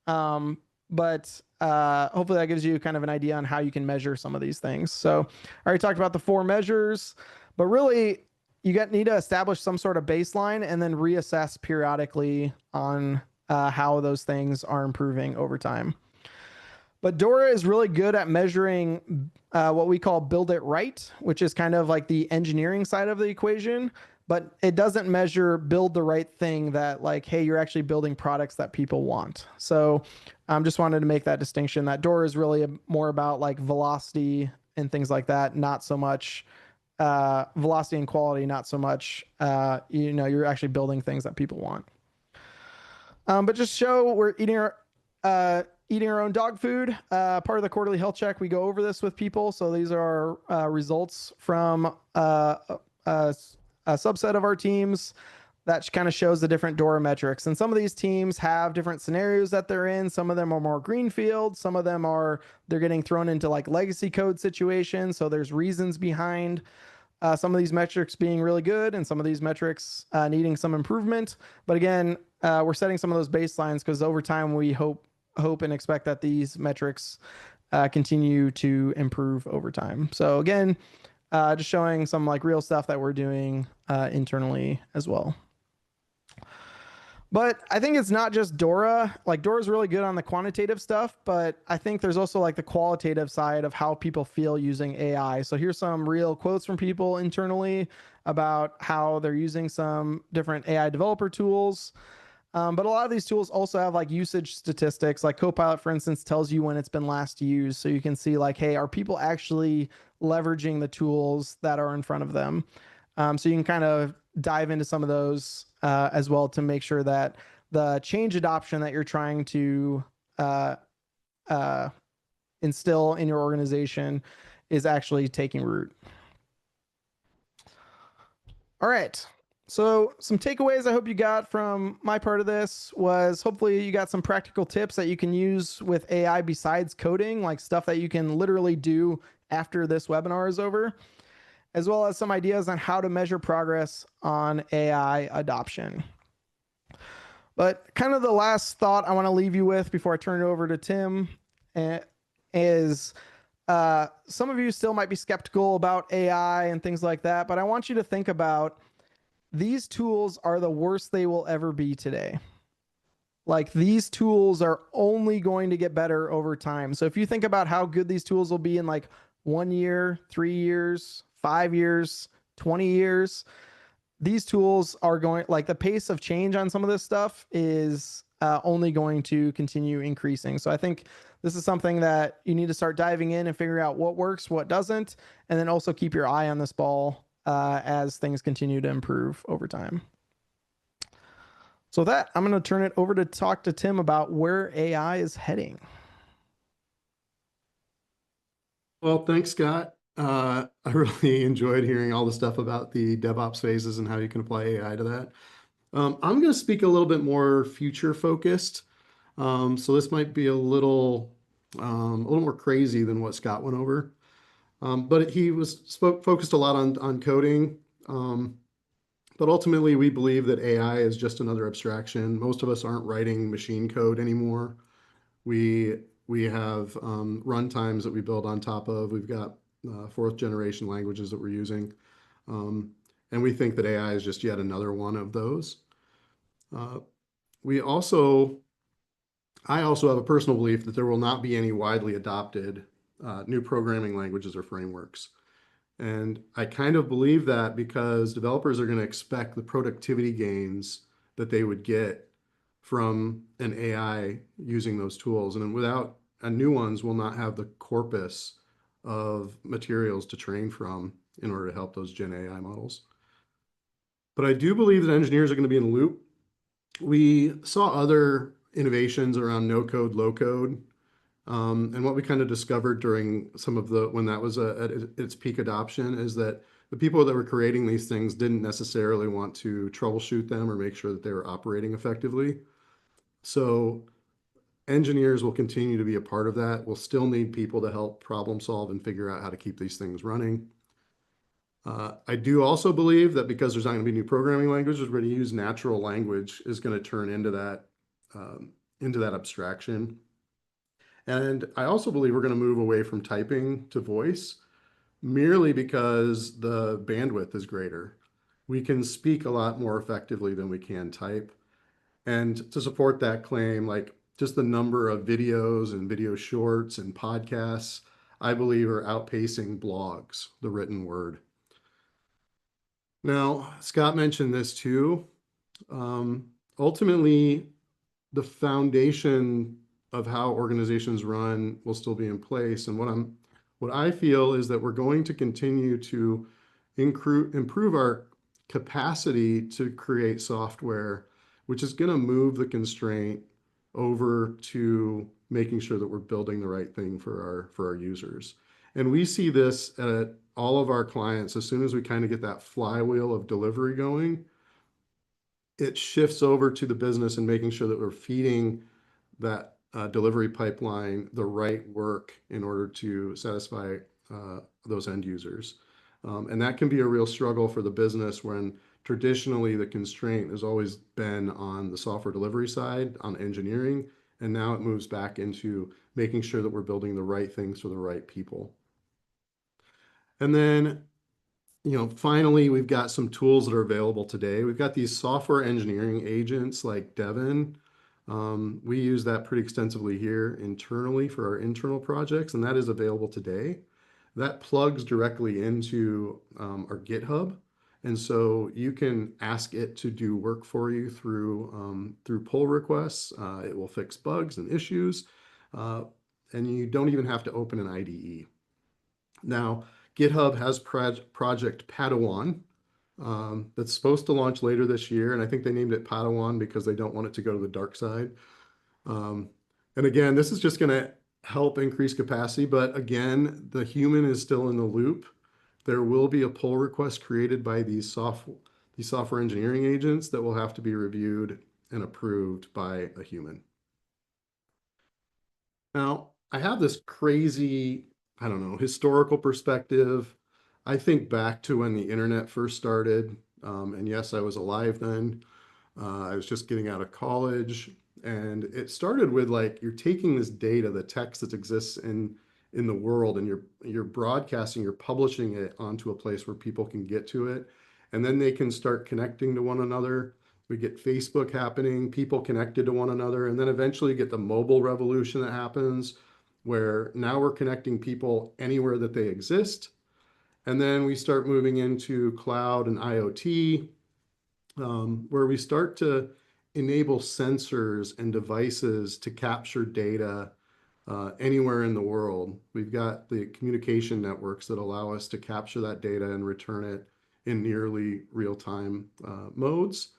But hopefully that gives you kind of an idea on how you can measure some of these things. So I already talked about the 4 measures, but really you need to establish some sort of baseline and then reassess periodically on how those things are improving over time. But Dora is really good at measuring what we call build it right, which is kind of like the engineering side of the equation. But it doesn't measure build the right thing that, like, hey, you're actually building products that people want. So just wanted to make that distinction that Dora is really more about like velocity and things like that, not so much velocity and quality, not so much, you're actually building things that people want. But just show we're eating our own dog food. Part of the quarterly health check, we go over this with people. So these are our results from a subset of our teams that kind of shows the different Dora metrics. And some of these teams have different scenarios that they're in. Some of them are more greenfield. Some of them they're getting thrown into like legacy code situations. So there's reasons behind some of these metrics being really good and some of these metrics needing some improvement. But again, we're setting some of those baselines because over time we hope and expect that these metrics continue to improve over time. So again, just showing some like real stuff that we're doing internally as well. But I think it's not just Dora. Like Dora's really good on the quantitative stuff, but I think there's also like the qualitative side of how people feel using AI. So here's some real quotes from people internally about how they're using some different AI developer tools. But a lot of these tools also have like usage statistics. Like Copilot, for instance, tells you when it's been last used. So you can see like, hey, are people actually leveraging the tools that are in front of them? So you can kind of dive into some of those as well to make sure that the change adoption that you're trying to instill in your organization is actually taking root. All right. So some takeaways I hope you got from my part of this was hopefully you got some practical tips that you can use with AI besides coding, like stuff that you can literally do after this webinar is over, as well as some ideas on how to measure progress on AI adoption. But kind of the last thought I want to leave you with before I turn it over to Tim is some of you still might be skeptical about AI and things like that, but I want you to think about these tools are the worst they will ever be today. Like these tools are only going to get better over time. So if you think about how good these tools will be in like 1 year, 3 years, 5 years, 20 years, these tools are going, like the pace of change on some of this stuff is only going to continue increasing. So I think this is something that you need to start diving in and figure out what works, what doesn't, and then also keep your eye on this ball as things continue to improve over time. So with that, I'm going to turn it over to talk to Tim about where AI is heading. Well, thanks, Scott. I really enjoyed hearing all the stuff about the DevOps phases and how you can apply AI to that. I'm going to speak a little bit more future focused. So this might be a little more crazy than what Scott went over. But he focused a lot on coding. But ultimately, we believe that AI is just another abstraction. Most of us aren't writing machine code anymore. We have runtimes that we build on top of. We've got fourth generation languages that we're using. And we think that AI is just yet another one of those. I also have a personal belief that there will not be any widely adopted new programming languages or frameworks. And I kind of believe that because developers are going to expect the productivity gains that they would get from an AI using those tools. And without new ones will not have the corpus of materials to train from in order to help those Gen AI models. But I do believe that engineers are going to be in the loop. We saw other innovations around no code, low code. And what we kind of discovered during when that was at its peak adoption is that the people that were creating these things didn't necessarily want to troubleshoot them or make sure that they were operating effectively. So engineers will continue to be a part of that. We'll still need people to help problem solve and figure out how to keep these things running. I do also believe that because there's not going to be new programming languages, we're going to use natural language is going to turn into that abstraction. And I also believe we're going to move away from typing to voice merely because the bandwidth is greater. We can speak a lot more effectively than we can type. And to support that claim, like just the number of videos and video shorts and podcasts, I believe, are outpacing blogs, the written word. Now, Scott mentioned this too. Ultimately, the foundation of how organizations run will still be in place. And what I feel is that we're going to continue to improve our capacity to create software, which is going to move the constraint over to making sure that we're building the right thing for our users. And we see this at all of our clients. As soon as we kind of get that flywheel of delivery going, it shifts over to the business and making sure that we're feeding that delivery pipeline the right work in order to satisfy those end users. And that can be a real struggle for the business when traditionally the constraint has always been on the software delivery side, on engineering, and now it moves back into making sure that we're building the right things for the right people. And then, finally, we've got some tools that are available today. We've got these software engineering agents like Devin. We use that pretty extensively here internally for our internal projects, and that is available today. That plugs directly into our GitHub. And so you can ask it to do work for you through pull requests. It will fix bugs and issues. And you don't even have to open an IDE. Now, GitHub has Project Padawan that's supposed to launch later this year. And I think they named it Padawan because they don't want it to go to the dark side. And again, this is just going to help increase capacity. But again, the human is still in the loop. There will be a pull request created by these software engineering agents that will have to be reviewed and approved by a human. Now, I have this crazy, I don't know, historical perspective. I think back to when the internet first started. And yes, I was alive then. I was just getting out of college. And it started with like you're taking this data, the text that exists in the world, and you're broadcasting, you're publishing it onto a place where people can get to it. And then they can start connecting to one another. We get Facebook happening, people connected to one another, and then eventually get the mobile revolution that happens where now we're connecting people anywhere that they exist. And then we start moving into cloud and IoT, where we start to enable sensors and devices to capture data anywhere in the world. We've got the communication networks that allow us to capture that data and return it in nearly real-time modes.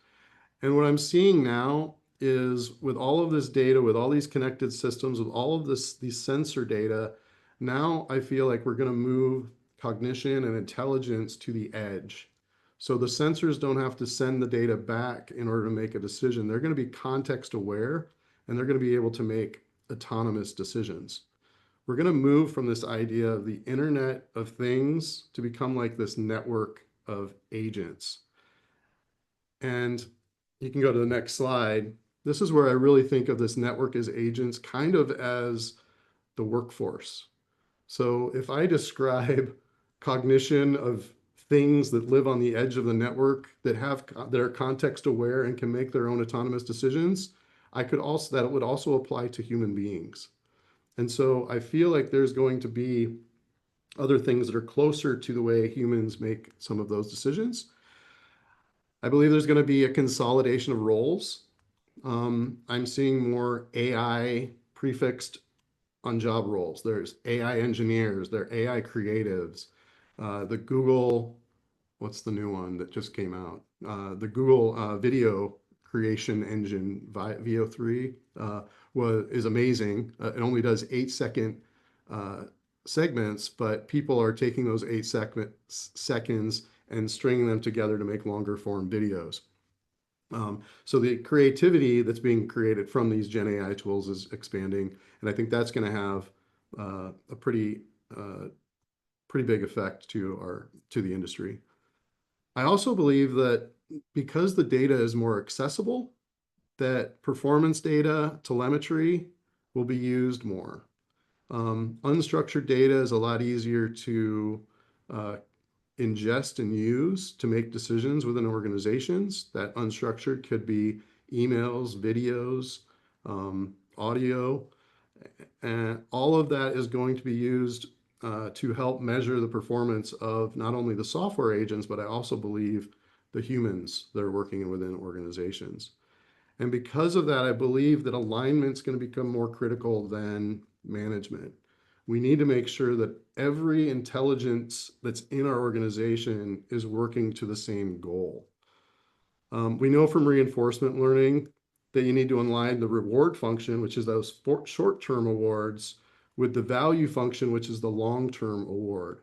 And what I'm seeing now is with all of this data, with all these connected systems, with all of these sensor data, now I feel like we're going to move cognition and intelligence to the edge. So the sensors don't have to send the data back in order to make a decision. They're going to be context aware, and they're going to be able to make autonomous decisions. We're going to move from this idea of the Internet of Things to become like this network of agents. And you can go to the next slide. This is where I really think of this network as agents kind of as the workforce. So if I describe cognition of things that live on the edge of the network that are context aware and can make their own autonomous decisions, that would also apply to human beings. And so I feel like there's going to be other things that are closer to the way humans make some of those decisions. I believe there's going to be a consolidation of roles. I'm seeing more AI prefixed on job roles. There's AI engineers, there are AI creatives. The Google, what's the new one that just came out? The Google video creation engine, VO3, is amazing. It only does 8-second segments, but people are taking those 8 seconds and stringing them together to make longer form videos. So the creativity that's being created from these Gen AI tools is expanding, and I think that's going to have a pretty big effect to the industry. I also believe that because the data is more accessible, that performance data, telemetry will be used more. Unstructured data is a lot easier to ingest and use to make decisions within organizations. That unstructured could be emails, videos, audio, and all of that is going to be used to help measure the performance of not only the software agents, but I also believe the humans that are working within organizations. And because of that, I believe that alignment is going to become more critical than management. We need to make sure that every intelligence that's in our organization is working to the same goal. We know from reinforcement learning that you need to align the reward function, which is those short-term awards, with the value function, which is the long-term award.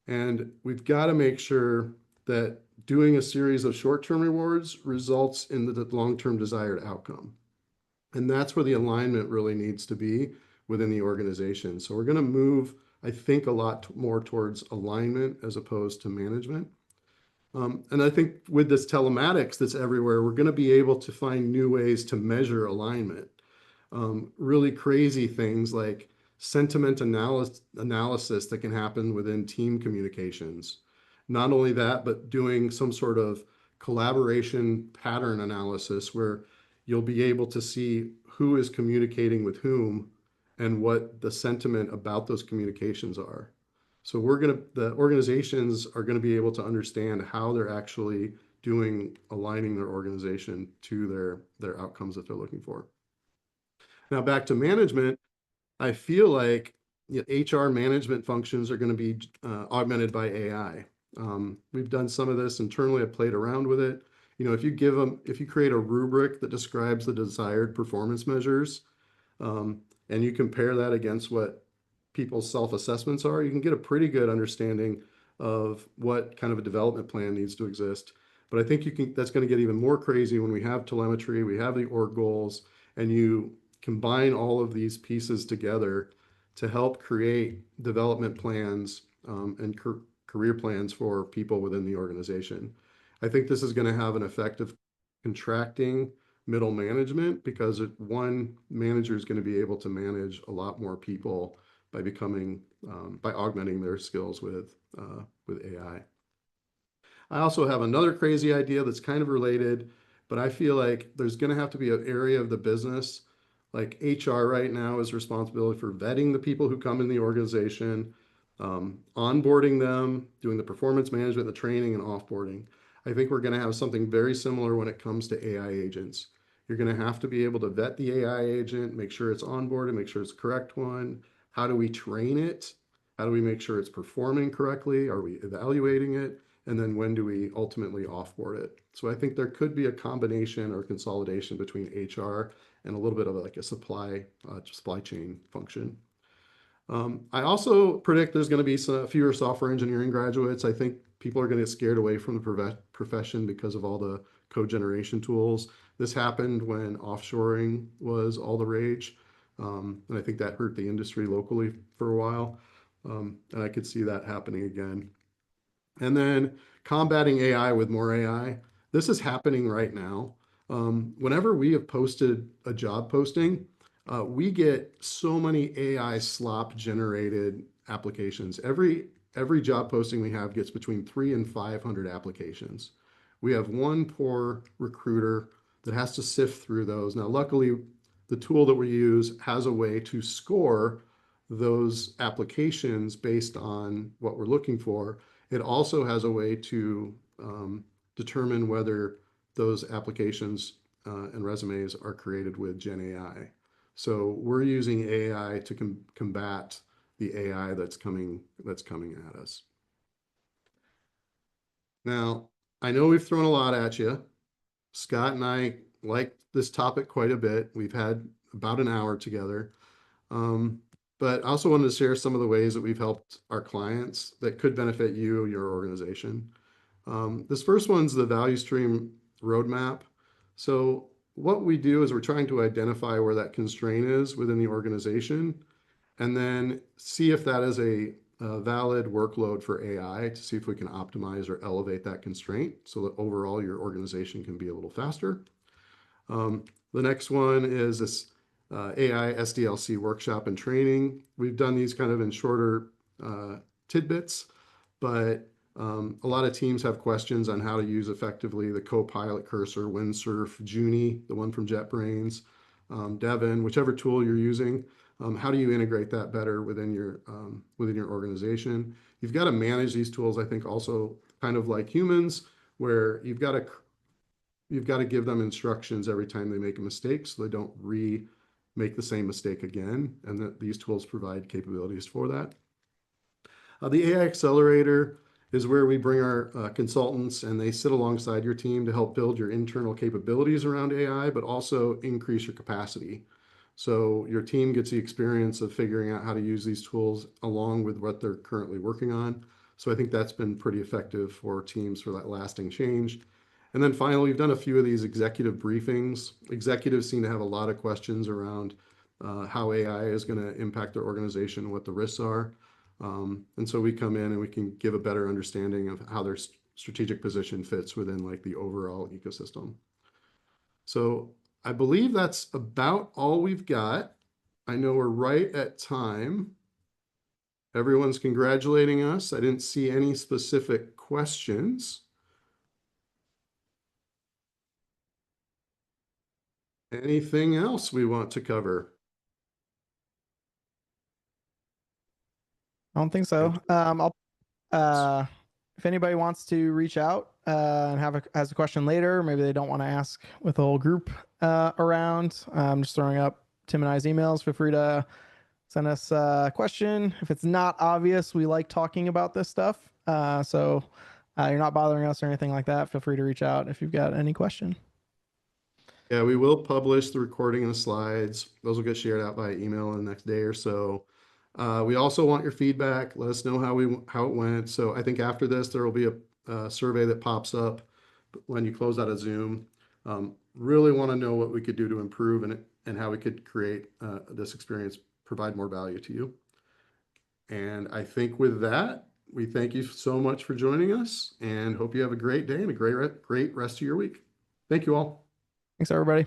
And we've got to make sure that doing a series of short-term rewards results in the long-term desired outcome. And that's where the alignment really needs to be within the organization. So we're going to move, I think, a lot more towards alignment as opposed to management. And I think with this telematics that's everywhere, we're going to be able to find new ways to measure alignment. Really crazy things like sentiment analysis that can happen within team communications. Not only that, but doing some sort of collaboration pattern analysis where you'll be able to see who is communicating with whom and what the sentiment about those communications are. So the organizations are going to be able to understand how they're actually aligning their organization to their outcomes that they're looking for. Now back to management, I feel like HR management functions are going to be augmented by AI. We've done some of this internally. I've played around with it. If you create a rubric that describes the desired performance measures, and you compare that against what people's self-assessments are, you can get a pretty good understanding of what kind of a development plan needs to exist. But I think that's going to get even more crazy when we have telemetry, we have the org goals, and you combine all of these pieces together to help create development plans and career plans for people within the organization. I think this is going to have an effect of contracting middle management because one manager is going to be able to manage a lot more people by augmenting their skills with AI. I also have another crazy idea that's kind of related, but I feel like there's going to have to be an area of the business, like HR right now is responsibility for vetting the people who come in the organization, onboarding them, doing the performance management, the training and offboarding. I think we're going to have something very similar when it comes to AI agents. You're going to have to be able to vet the AI agent, make sure it's onboarded, make sure it's the correct one. How do we train it? How do we make sure it's performing correctly? Are we evaluating it? And then when do we ultimately offboard it? So I think there could be a combination or consolidation between HR and a little bit of like a supply chain function. I also predict there's going to be fewer software engineering graduates. I think people are going to get scared away from the profession because of all the code generation tools. This happened when offshoring was all the rage. And I think that hurt the industry locally for a while. And I could see that happening again. And then combating AI with more AI. This is happening right now. Whenever we have posted a job posting, we get so many AI slop generated applications. Every job posting we have gets between 300 and 500 applications. We have one poor recruiter that has to sift through those. Now, luckily, the tool that we use has a way to score those applications based on what we're looking for. It also has a way to determine whether those applications and resumes are created with Gen AI. So we're using AI to combat the AI that's coming at us. Now, I know we've thrown a lot at you. Scott and I like this topic quite a bit. We've had about an hour together. But I also wanted to share some of the ways that we've helped our clients that could benefit you, your organization. This first one's the value stream roadmap. So what we do is we're trying to identify where that constraint is within the organization and then see if that is a valid workload for AI to see if we can optimize or elevate that constraint so that overall your organization can be a little faster. The next one is this AI SDLC workshop and training. We've done these kind of in shorter tidbits, but a lot of teams have questions on how to use effectively the Copilot cursor, Windsurf, Junie, the one from JetBrains. Devin, whichever tool you're using, how do you integrate that better within your organization? You've got to manage these tools, I think, also kind of like humans, where you've got to give them instructions every time they make a mistake so they don't make the same mistake again, and that these tools provide capabilities for that. The AI Accelerator is where we bring our consultants and they sit alongside your team to help build your internal capabilities around AI, but also increase your capacity. So your team gets the experience of figuring out how to use these tools along with what they're currently working on. So I think that's been pretty effective for teams for that lasting change. And then finally, we've done a few of these executive briefings. Executives seem to have a lot of questions around how AI is going to impact their organization, what the risks are. And so we come in and we can give a better understanding of how their strategic position fits within like the overall ecosystem. So I believe that's about all we've got. I know we're right at time. Everyone's congratulating us. I didn't see any specific questions. Anything else we want to cover? I don't think so. If anybody wants to reach out and has a question later, maybe they don't want to ask with the whole group around. I'm just throwing up Tim and I's emails. Feel free to send us a question. If it's not obvious, we like talking about this stuff. So you're not bothering us or anything like that. Feel free to reach out if you've got any question. Yeah, we will publish the recording and the slides. Those will get shared out by email in the next day or so. We also want your feedback. Let us know how it went. So I think after this, there will be a survey that pops up when you close out of Zoom. Really want to know what we could do to improve and how we could create this experience, provide more value to you. And I think with that, we thank you so much for joining us and hope you have a great day and a great rest of your week. Thank you all. Thanks, everybody.